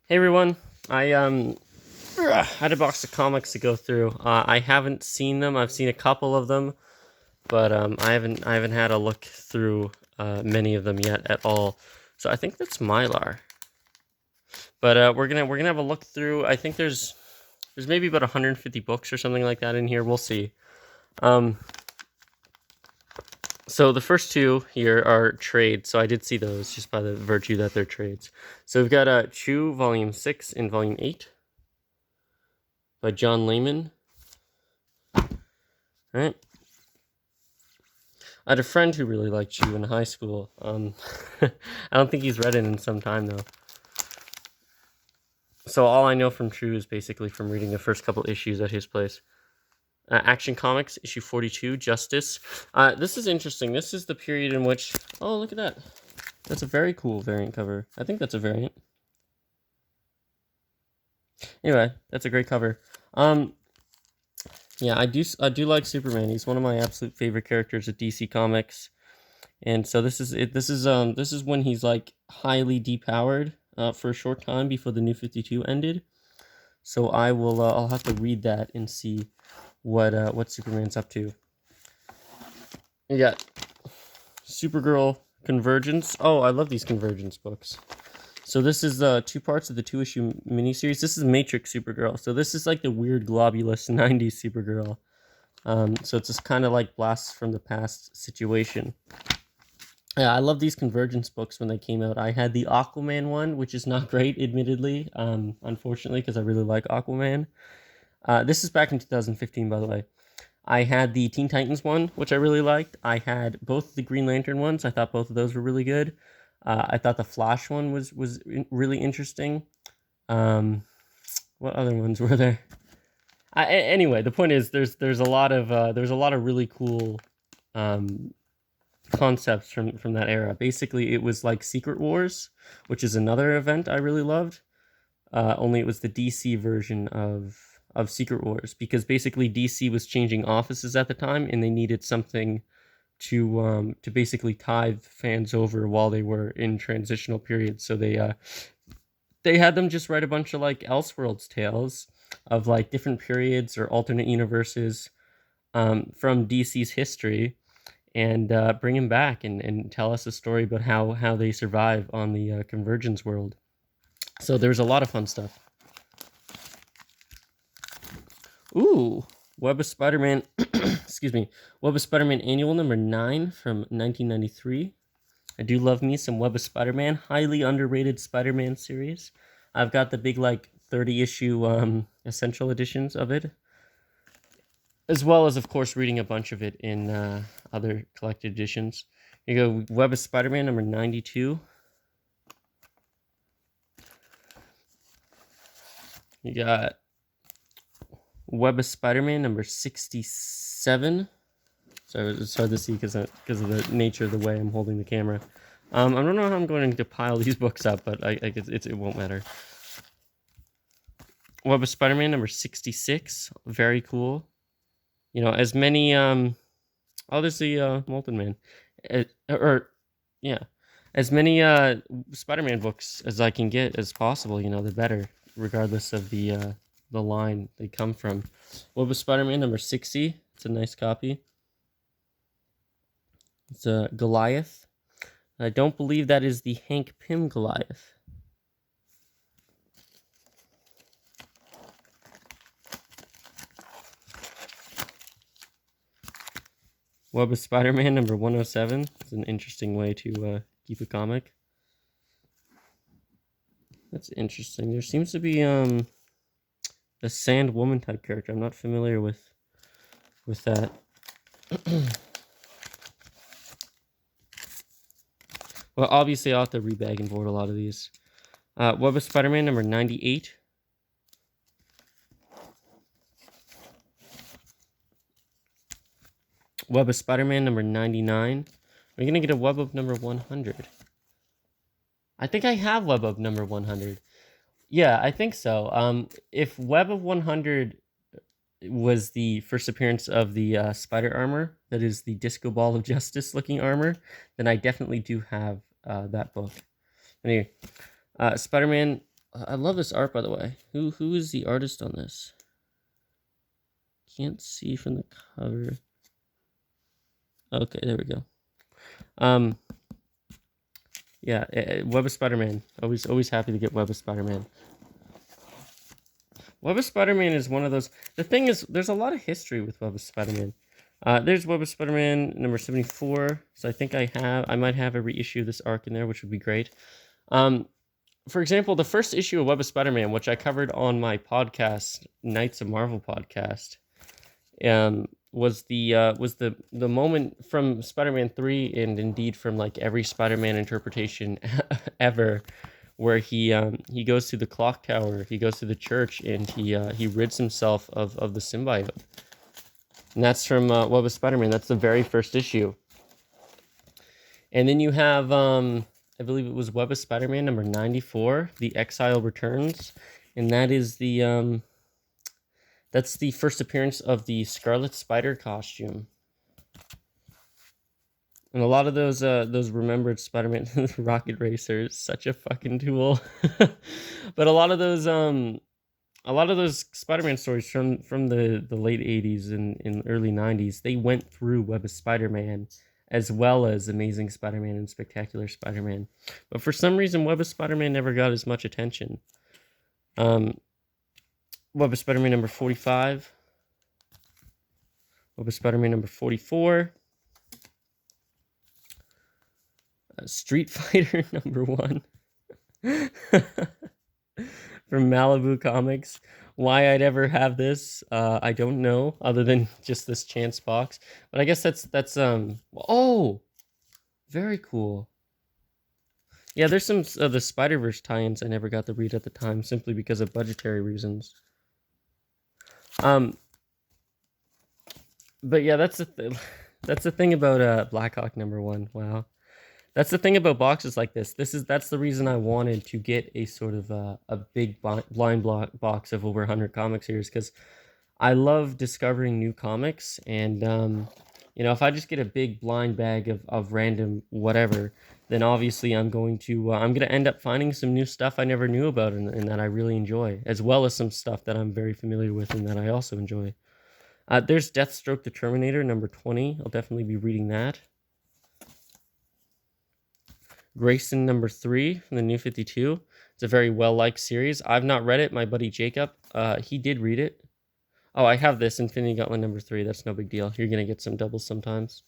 Hey everyone, I had a box of comics to go through. I haven't seen them. I've seen a couple of them, but I haven't had a look through many of them yet at all. So I think that's Mylar. But we're gonna have a look through. I think there's maybe about 150 books or something like that in here. We'll see. Um, so the first two here are trades. So I did see those just by the virtue that they're trades. So we've got Chew Volume 6 and Volume 8 by John Layman. All right. I had a friend who really liked Chew in high school. I don't think he's read it in some time though. So all I know from Chew is basically from reading the first couple issues at his place. Action Comics, issue 42, Justice. This is interesting. This is the period in which... Oh, look at that. That's a very cool variant cover. I think that's a variant. Anyway, that's a great cover. Yeah, I do like Superman. He's one of my absolute favorite characters at DC Comics. And so this is it. This is when he's like highly depowered for a short time before the New 52 ended. So I'll have to read that and see what Superman's up to. You got Supergirl Convergence. Oh, I love these Convergence books. So this is two parts of the 2-issue miniseries. This is Matrix Supergirl. So this is like the weird globulous 90s Supergirl. So it's just kind of like Blasts from the Past situation. Yeah, I love these Convergence books when they came out. I had the Aquaman one, which is not great, admittedly, unfortunately, because I really like Aquaman. This is back in 2015, by the way. I had the Teen Titans one, which I really liked. I had both the Green Lantern ones. I thought both of those were really good. I thought the Flash one was really interesting. What other ones were there? Anyway, the point is there's a lot of really cool concepts from that era. Basically, it was like Secret Wars, which is another event I really loved. Only it was the DC version of Secret Wars, because basically DC was changing offices at the time, and they needed something to basically tide fans over while they were in transitional periods. So they had them just write a bunch of like Elseworlds tales of like different periods or alternate universes from DC's history, and bring him back and tell us a story about how they survive on the Convergence world. So there's a lot of fun stuff. Ooh, Web of Spider-Man, excuse me, Web of Spider-Man Annual number 9 from 1993. I do love me some Web of Spider-Man, highly underrated Spider-Man series. I've got the big like 30-issue essential editions of it, as well as, of course, reading a bunch of it in other collected editions. Here you go, Web of Spider-Man number 92. You got Web of Spider-Man number 67. So it's hard to see because of the nature of the way I'm holding the camera. I don't know how I'm going to pile these books up, but I guess it won't matter. Web of Spider-Man number 66. Very cool. You know, as many... oh, there's the Molten Man. Yeah. As many Spider-Man books as I can get as possible, you know, the better, regardless of the line they come from. Web of Spider-Man number 60. It's a nice copy. It's a Goliath. I don't believe that is the Hank Pym Goliath. Web of Spider-Man number 107. It's an interesting way to keep a comic. That's interesting. There seems to be a Sand Woman type character. I'm not familiar with that. Well, obviously I'll have to rebag and board a lot of these. Web of Spider-Man number 98. Web of Spider-Man number 99. We're going to get a Web of number 100. I think I have Web of number 100. Yeah, I think so. If Web of 100 was the first appearance of the spider armor, that is the Disco Ball of Justice looking armor, then I definitely do have that book. Anyway, Spider-Man I love this art, by the way. Who is the artist on this? Can't see from the cover. Okay, there we go. Yeah, Web of Spider-Man. Always happy to get Web of Spider-Man. Web of Spider-Man is one of those. The thing is, there's a lot of history with Web of Spider-Man. There's Web of Spider-Man number 74. So I think I might have a reissue of this arc in there, which would be great. For example, the first issue of Web of Spider-Man, which I covered on my podcast, Knights of Marvel podcast, was the moment from Spider-Man 3, and indeed from like every Spider-Man interpretation ever, where he goes to the clock tower, he goes to the church, and he rids himself of the symbiote. And that's from Web of Spider-Man. That's the very first issue. And then you have I believe it was Web of Spider-Man number 94, The Exile Returns, and that is the that's the first appearance of the Scarlet Spider costume. And a lot of those remembered Spider-Man Rocket Racer is such a fucking tool. But a lot of those Spider-Man stories from the late 80s and early 90s, they went through Web of Spider-Man as well as Amazing Spider-Man and Spectacular Spider-Man. But for some reason, Web of Spider-Man never got as much attention. Web of Spider-Man number 45. Web of Spider-Man number 44. Street Fighter number 1. From Malibu Comics. Why I'd ever have this, I don't know, other than just this chance box. But I guess that's oh, very cool. Yeah, there's some of the Spider-Verse tie-ins I never got to read at the time, simply because of budgetary reasons. But yeah, that's the thing about Blackhawk number 1. Wow. That's the thing about boxes like this. That's the reason I wanted to get a sort of a big blind box of over 100 comics here, because I love discovering new comics, and if I just get a big blind bag of random whatever, then obviously I'm going to end up finding some new stuff I never knew about and that I really enjoy, as well as some stuff that I'm very familiar with and that I also enjoy. There's Deathstroke the Terminator number 20. I'll definitely be reading that. Grayson number 3 from the New 52. It's a very well-liked series. I've not read it. My buddy Jacob, he did read it. Oh, I have this, Infinity Gauntlet number 3. That's no big deal. You're going to get some doubles sometimes.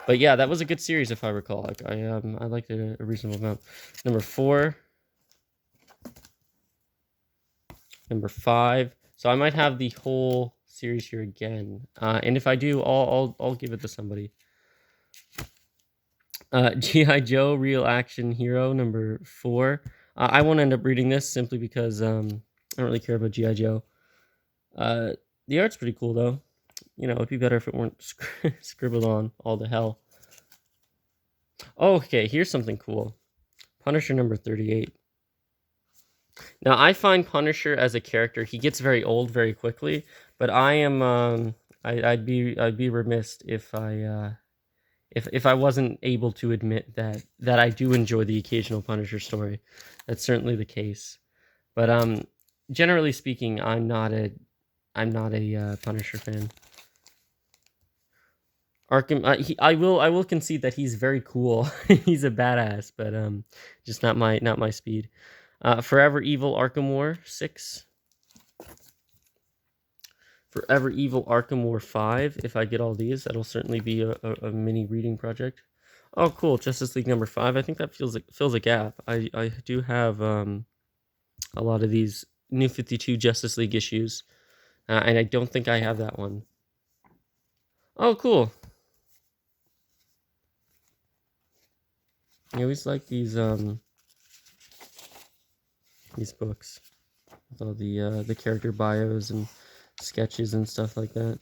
But yeah, that was a good series if I recall. Like, I liked it a reasonable amount. Number 4. Number 5. So I might have the whole series here again. And if I do, I'll give it to somebody. G.I. Joe Real Action Hero number 4. I won't end up reading this simply because I don't really care about G.I. Joe. The art's pretty cool though. It'd be better if it weren't scribbled on all the hell. Okay, here's something cool. Punisher number 38. Now I find Punisher as a character, he gets very old very quickly, but I am I'd be remiss if I wasn't able to admit that I do enjoy the occasional Punisher story. That's certainly the case. But generally speaking, I'm not a Punisher fan. Arkham, I will concede that he's very cool. He's a badass, but just not my speed. Forever Evil Arkham War 6. Forever Evil Arkham War 5. If I get all these, that'll certainly be a mini reading project. Oh, cool. Justice League number 5. I think that fills a gap. I do have a lot of these New 52 Justice League issues, and I don't think I have that one. Oh, cool. I always like these books with all the character bios and sketches and stuff like that.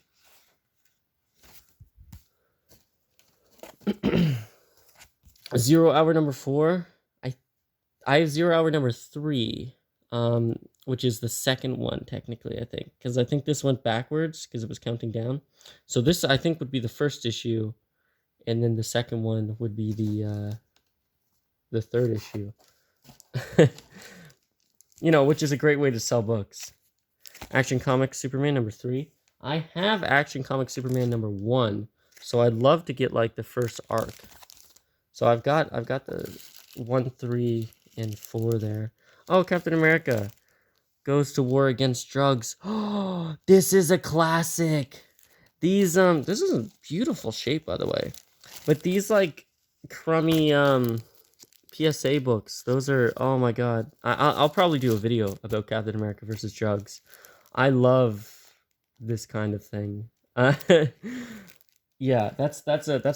Zero Hour number 4. I have 0 Hour number 3, which is the second one technically, I think, because I think this went backwards because it was counting down. So this I think would be the first issue, and then the second one would be the third issue. You know, which is a great way to sell books. Action Comics Superman number 3. I have Action Comics Superman number 1, so I'd love to get like the first arc. So I've got the 1, 3, and 4 there. Oh, Captain America goes to war against drugs. Oh, this is a classic. These this is a beautiful shape, by the way. But these like crummy PSA books, those are, oh my god. I'll probably do a video about Captain America versus drugs. I love this kind of thing. Yeah, that's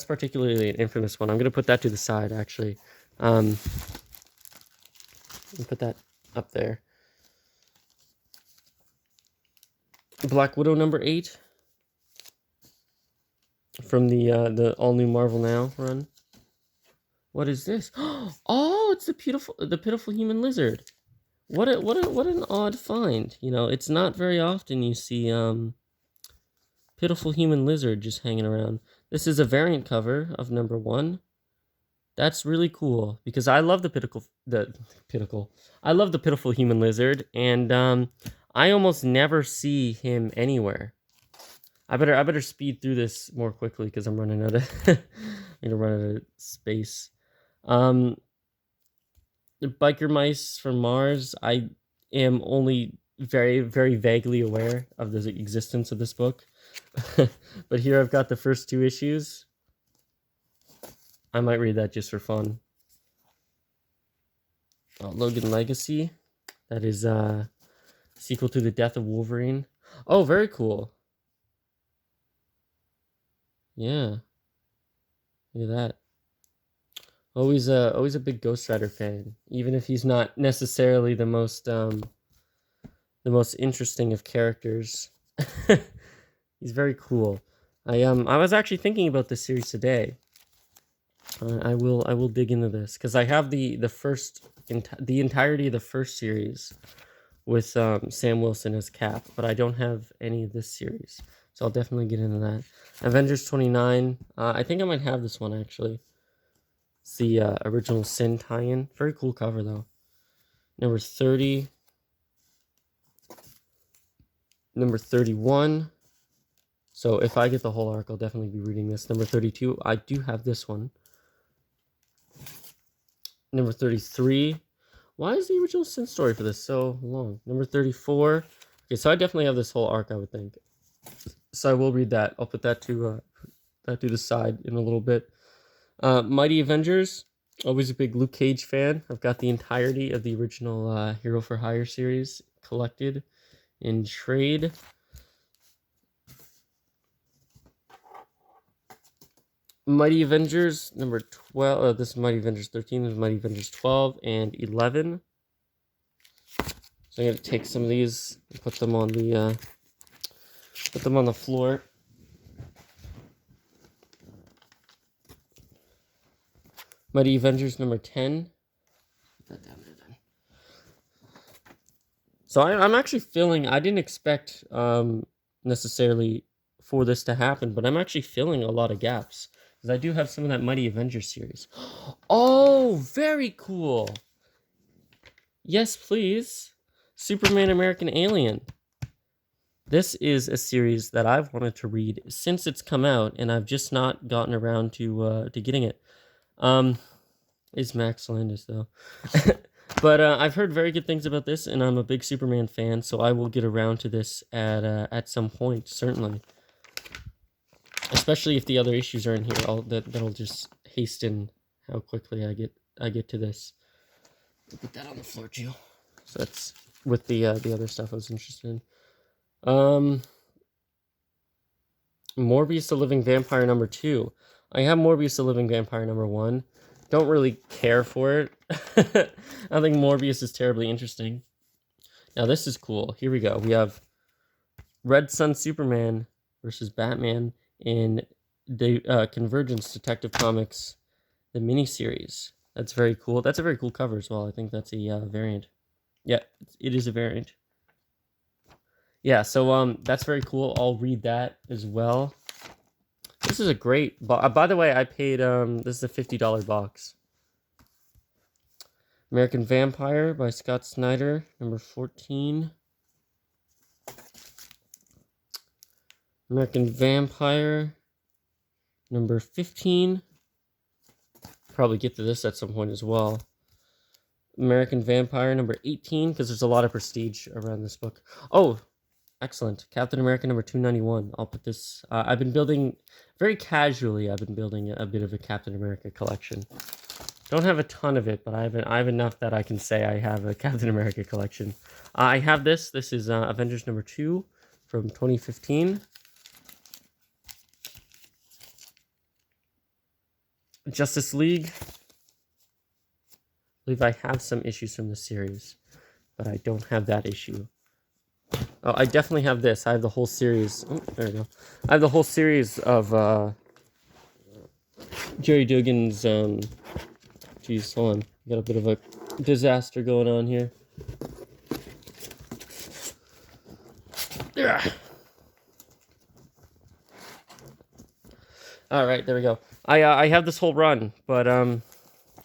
particularly an infamous one. I'm gonna put that to the side actually. Put that up there. Black Widow number 8 from the all new Marvel Now run. What is this? Oh, it's the pitiful human lizard. What an odd find. You know, it's not very often you see pitiful human lizard just hanging around. This is a variant cover of number 1. That's really cool because I love the pitiful human lizard, and I almost never see him anywhere. I better speed through this more quickly because I'm running out of I'm gonna run out of space. The Biker Mice from Mars. I am only very, very vaguely aware of the existence of this book. But here I've got the first 2 issues. I might read that just for fun. Logan Legacy. That is sequel to The Death of Wolverine. Oh, very cool. Yeah. Look at that. Always a big Ghost Rider fan, even if he's not necessarily the most interesting of characters. He's very cool. I was actually thinking about this series today. I will dig into this because I have the entirety of the first series with Sam Wilson as Cap, but I don't have any of this series, so I'll definitely get into that. Avengers 29. I think I might have this one actually. It's the original Sin tie-in. Very cool cover though. Number 30. Number 31. So if I get the whole arc, I'll definitely be reading this. Number 32. I do have this one. Number 33. Why is the original Sin story for this so long? Number 34. Okay, so I definitely have this whole arc, I would think. So I will read that. I'll put that to the side in a little bit. Mighty Avengers. Always a big Luke Cage fan. I've got the entirety of the original Hero for Hire series collected in trade. Mighty Avengers number 12. This is Mighty Avengers 13. This is Mighty Avengers 12 and 11. So I'm gonna take some of these and put them on the floor. Mighty Avengers number 10. Put that down there then. So I'm actually feeling. I didn't expect necessarily for this to happen, but I'm actually filling a lot of gaps. Because I do have some of that Mighty Avengers series. Oh, very cool. Yes, please. Superman American Alien. This is a series that I've wanted to read since it's come out, and I've just not gotten around to getting it. It's Max Landis, though. But I've heard very good things about this, and I'm a big Superman fan, so I will get around to this at some point, certainly. Especially if the other issues are in here, that'll just hasten how quickly I get to this. I'll put that on the floor too. So that's with the other stuff I was interested in. Morbius the Living Vampire number 2. I have Morbius the Living Vampire number 1. Don't really care for it. I don't think Morbius is terribly interesting. Now this is cool. Here we go. We have Red Sun Superman versus Batman in the Convergence Detective Comics, the miniseries. That's very cool. That's a very cool cover as well. I think that's a variant. Yeah, it is a variant. Yeah, so that's very cool. I'll read that as well. This is a great box. By the way, I paid this is a $50 box. American Vampire by Scott Snyder, number 14. American Vampire, number 15. Probably get to this at some point as well. American Vampire, number 18, because there's a lot of prestige around this book. Oh, excellent. Captain America, number 291. I'll put this... I've been building... Very casually, I've been building a bit of a Captain America collection. Don't have a ton of it, but I have enough that I can say I have a Captain America collection. I have this. This is Avengers number 2 from 2015. Justice League. I believe I have some issues from the series, but I don't have that issue. Oh, I definitely have this. I have the whole series. Oh, there we go. I have the whole series of Jerry Dugan's. Geez, hold on. Got a bit of a disaster going on here. Yeah. All right, there we go. I have this whole run, but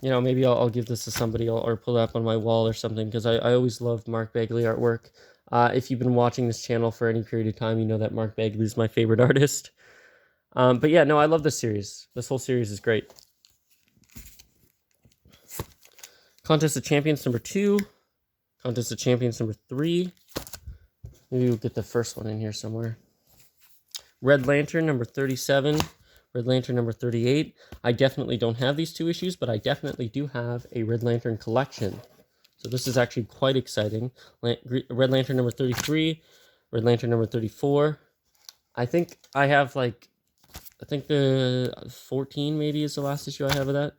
you know, maybe I'll give this to somebody or pull it up on my wall or something, because I always loved Mark Bagley artwork. If you've been watching this channel for any period of time, you know that Mark Bagley is my favorite artist. But yeah, no, I love this series. This whole series is great. Contest of Champions number 2. Contest of Champions number 3. Maybe we'll get the first one in here somewhere. Red Lantern number 37. Red Lantern number 38. I definitely don't have these 2 issues, but I definitely do have a Red Lantern collection. So this is actually quite exciting. Red Lantern number 33. Red Lantern number 34. I think I have like... I think the 14 maybe is the last issue I have of that.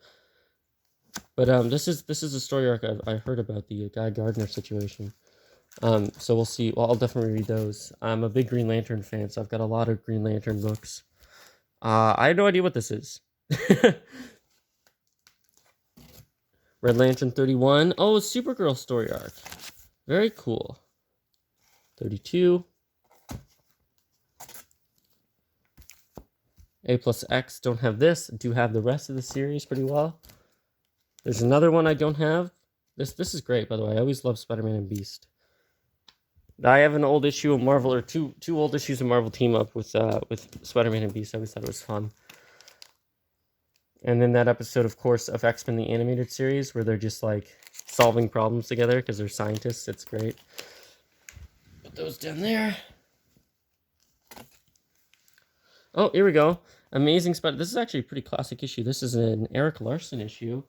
But this is a story arc I heard about, the Guy Gardner situation. So we'll see. Well, I'll definitely read those. I'm a big Green Lantern fan, so I've got a lot of Green Lantern books. I have no idea what this is. Red Lantern 31. Oh, it's Supergirl story arc. Very cool. 32. A plus X. Don't have this. Do have the rest of the series pretty well. There's another one I don't have. This is great, by the way. I always love Spider-Man and Beast. I have an old issue of Marvel, or two old issues of Marvel team up with Spider-Man and Beast. I always thought it was fun. And then that episode, of course, of X-Men the Animated Series, where they're just like solving problems together because they're scientists. It's great. Put those down there. Oh, here we go. Amazing Spider. This is actually a pretty classic issue. This is an Eric Larson issue.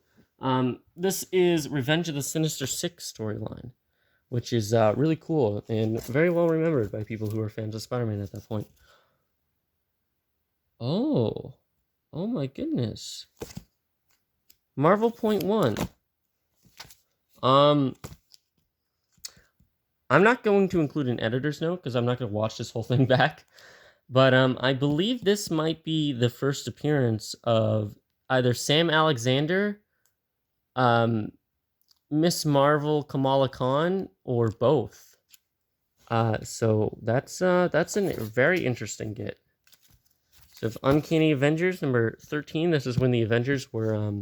This is Revenge of the Sinister Six storyline, which is really cool and very well remembered by people who are fans of Spider-Man at that point. Oh my goodness. Marvel .1. I'm not going to include an editor's note because I'm not going to watch this whole thing back. But I believe this might be the first appearance of either Sam Alexander, Miss Marvel, Kamala Khan, or both. So that's a very interesting get. So if Uncanny Avengers number 13, this is when the Avengers were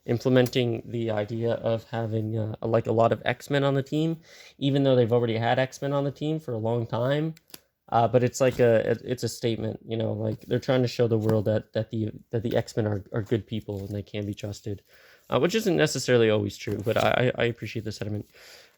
implementing the idea of having like a lot of X-Men on the team, even though they've already had X-Men on the team for a long time. But it's like it's a statement, you know, like they're trying to show the world that the X-Men are good people and they can be trusted, which isn't necessarily always true, but I appreciate the sentiment.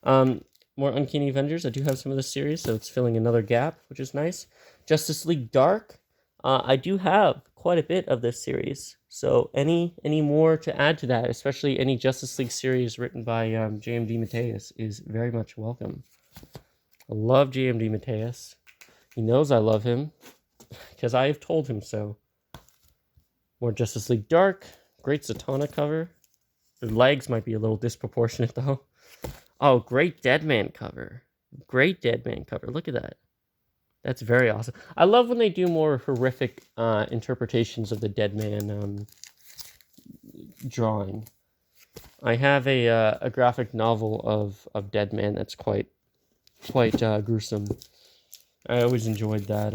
More Uncanny Avengers. I do have some of this series, so it's filling another gap, which is nice. Justice League Dark. I do have quite a bit of this series, so any more to add to that, especially any Justice League series written by JMD Mateus, is very much welcome. I love JMD Mateus. He knows I love him, because I have told him so. More Justice League Dark. Great Zatanna cover. The legs might be a little disproportionate, though. Oh, great Deadman cover. Great Deadman cover. Look at that. That's very awesome. I love when they do more horrific interpretations of the Deadman drawing. I have a graphic novel of Deadman that's quite gruesome. I always enjoyed that,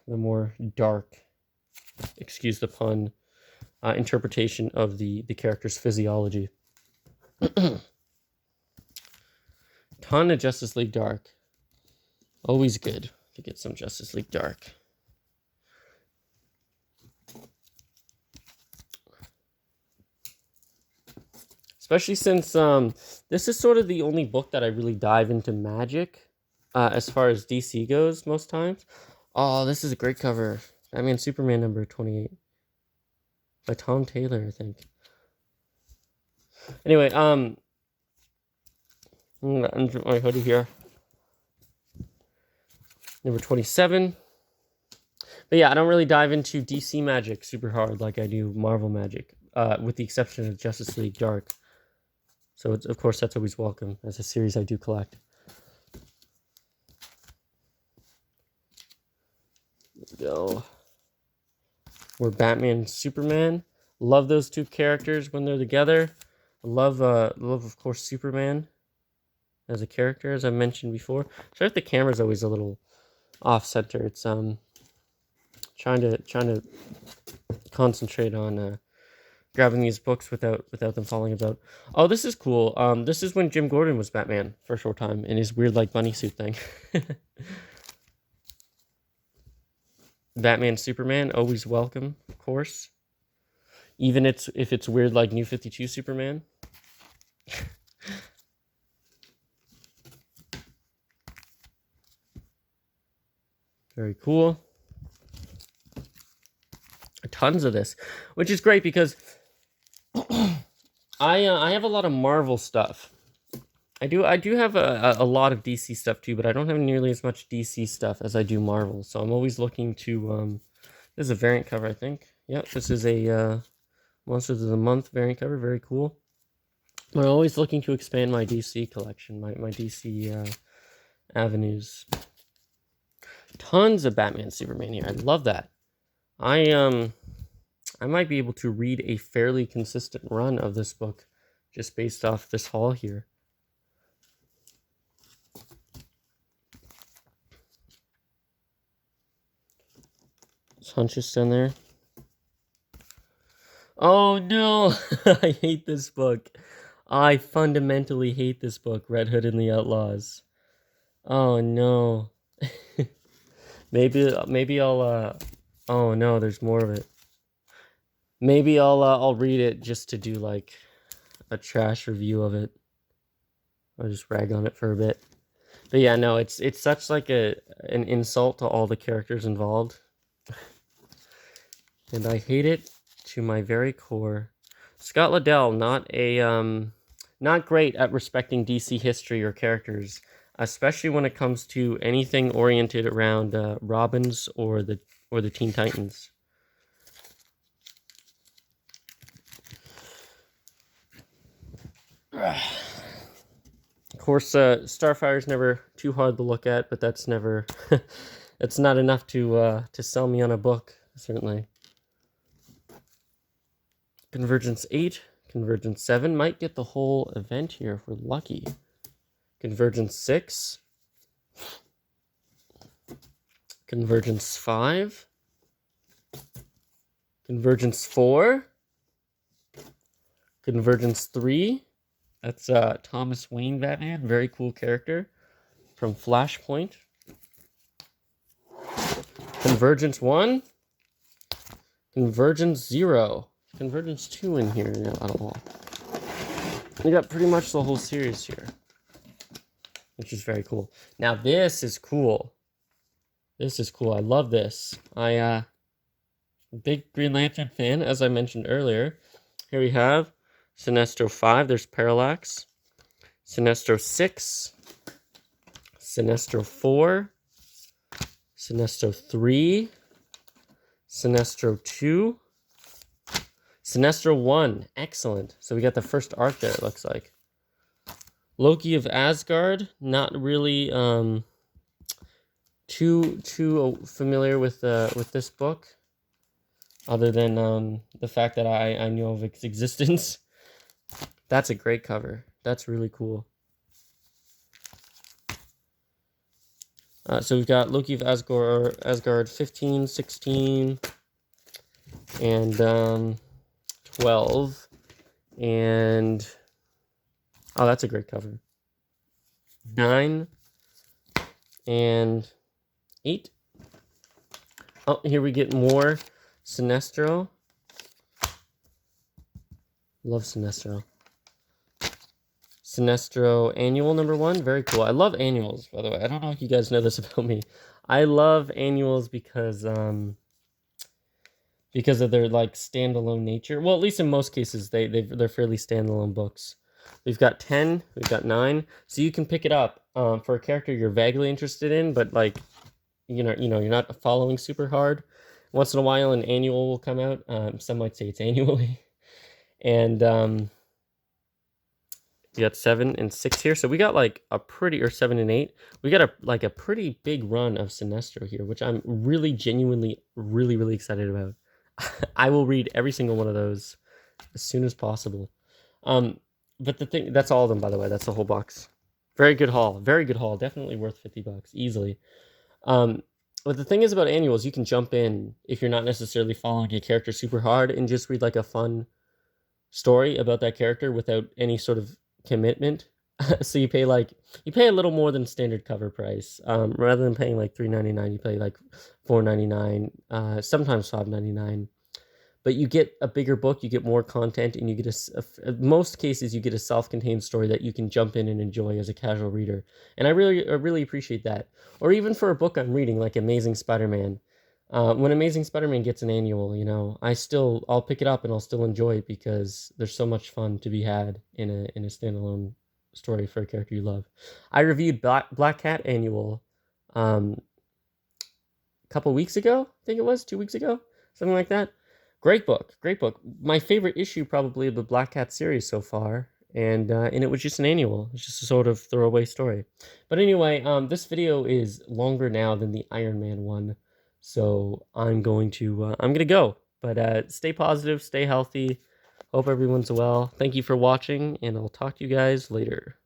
the more dark, excuse the pun, interpretation of the character's physiology. Ton of Justice League Dark. Always good to get some Justice League Dark. Especially since this is sort of the only book that I really dive into magic as far as DC goes most times. Oh, this is a great cover. Batman Superman number 28 by Tom Taylor, I think. Anyway, I'm gonna unzip my hoodie here. Number 27. But yeah, I don't really dive into DC magic super hard like I do Marvel magic, with the exception of Justice League Dark. So, of course, that's always welcome as a series I do collect. There we go. We're Batman and Superman. Love those two characters when they're together. Love, of course, Superman as a character, as I mentioned before. Sorry if the camera's always a little off center. It's trying to concentrate on grabbing these books without them falling about. Oh, this is cool. This is when Jim Gordon was Batman for a short time in his weird like bunny suit thing. Batman Superman, always welcome, of course. Even if it's weird like New 52 Superman. Very cool. Tons of this, which is great because I have a lot of Marvel stuff. I do have a lot of DC stuff too, but I don't have nearly as much DC stuff as I do Marvel. So I'm always looking to this is a variant cover, I think. Yep, this is a Monsters of the Month variant cover, very cool. I'm always looking to expand my DC collection, my DC avenues. Tons of Batman Superman here. I love that. I might be able to read a fairly consistent run of this book just based off this haul here. Hunches down there. Oh no! I hate this book. I fundamentally hate this book, Red Hood and the Outlaws. Oh no. maybe I'll oh no, there's more of it. Maybe I'll read it just to do like a trash review of it. I'll just rag on it for a bit. But yeah, no, it's such like an insult to all the characters involved. And I hate it to my very core. Scott Liddell, not great at respecting DC history or characters, especially when it comes to anything oriented around Robins or the Teen Titans. Of course, Starfire's never too hard to look at, but that's never that's not enough to sell me on a book, certainly. Convergence 8, Convergence 7 might get the whole event here if we're lucky. Convergence 6, Convergence 5, Convergence 4, Convergence 3. That's Thomas Wayne Batman, very cool character from Flashpoint. Convergence 1, Convergence 0. Convergence 2 in here. Yeah, I don't know. We got pretty much the whole series here, which is very cool. Now this is cool. This is cool. I love this. I big Green Lantern fan, as I mentioned earlier. Here we have Sinestro 5. There's Parallax. Sinestro 6. Sinestro 4. Sinestro 3. Sinestro 2. Sinestro 1, excellent. So we got the first arc there, it looks like. Loki of Asgard, not really too familiar with this book, other than the fact that I knew of its existence. That's a great cover. That's really cool. So we've got Loki of Asgard 15, 16, and 12, and oh, that's a great cover. 9, and 8. Oh, here we get more Sinestro. Love Sinestro. Sinestro Annual #1. Very cool. I love annuals, by the way. I don't know if you guys know this about me. I love annuals because of their like standalone nature. Well, at least in most cases, they're fairly standalone books. We've got 10, we've got 9, so you can pick it up for a character you're vaguely interested in, but like you're not following super hard. Once in a while, an annual will come out. Some might say it's annually, and you got 7 and 6 here, so we got like a pretty, or 7 and 8. We got a pretty big run of Sinestro here, which I'm really genuinely really excited about. I will read every single one of those as soon as possible. But the thing, that's all of them, by the way. That's the whole box. Very good haul. Very good haul. Definitely worth $50 easily. But the thing is about annuals, you can jump in if you're not necessarily following a character super hard and just read like a fun story about that character without any sort of commitment. So you pay a little more than standard cover price. Rather than paying like $3.99, you pay like $4.99, sometimes $5.99. But you get a bigger book, you get more content, and you get in most cases you get a self-contained story that you can jump in and enjoy as a casual reader. And I really appreciate that. Or even for a book I'm reading like Amazing Spider-Man. When Amazing Spider-Man gets an annual, I'll pick it up and I'll still enjoy it because there's so much fun to be had in a standalone story for a character you love. I reviewed Black Cat Annual a couple weeks ago. I think it was 2 weeks ago, something like that. Great book. My favorite issue probably of the Black Cat series so far, and it was just an annual. It's just a sort of throwaway story. But anyway, this video is longer now than the Iron Man one, so I'm going to go. But stay positive, stay healthy. Hope everyone's well. Thank you for watching, and I'll talk to you guys later.